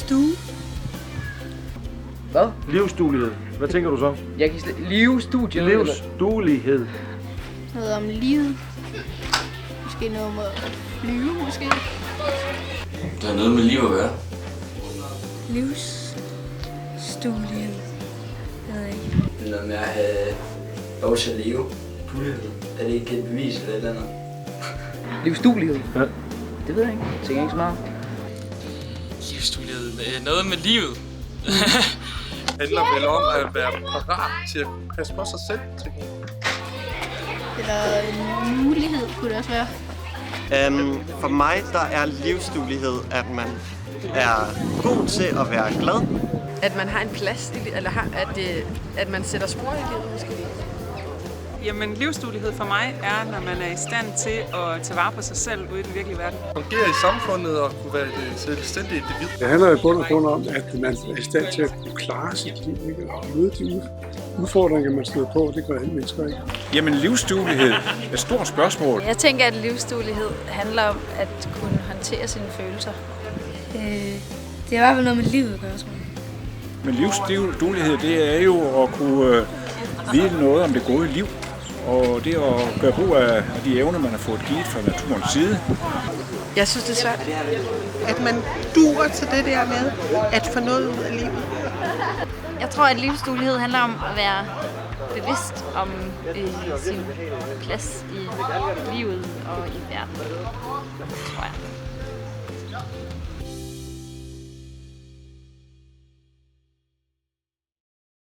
Stue. Hvad? Livsduelighed. Hvad tænker du så? Jeg kan slet... Livsstudie. Livsduelighed. Noget om livet. Måske noget om at flyve, måske. Der er noget med liv at gøre. Livsstuelighed. Jeg ved ikke. Det er noget med at have lov til at leve. Er det ikke et bevis eller et eller andet? Livsduelighed? Ja. Det ved jeg ikke. Jeg tænker ikke så meget. Livsduelighed. Noget med livet. handler vel om at være parat til at passe på sig selv, tænker jeg. Eller en mulighed kunne det også være. For mig der er livsduelighed, at man er god til at være glad. At man har en plads, eller at man sætter spor i livet måske. Jamen, livsduelighed for mig er, når man er i stand til at tage vare på sig selv ude i den virkelige verden. Fungere i samfundet og kunne være et selvstændigt individ. Det handler i bund og grund om, at man er i stand til at kunne klare sit liv, ikke? Og møde de udfordringer, man støder på. Det gør alle mennesker ikke. Jamen livsduelighed er et stort spørgsmål. Jeg tænker, at livsduelighed handler om at kunne håndtere sine følelser. Det er i hvert fald noget med livet at gøre, tror jeg. Men livsduelighed, det er jo at kunne vide noget om det gode liv. Og det at gøre brug af de evner, man har fået givet fra naturens side. Jeg synes, det er svært. At man duer til det der med at få noget ud af livet. Jeg tror, at livsduelighed handler om at være bevidst om sin plads i livet og i verden, tror jeg.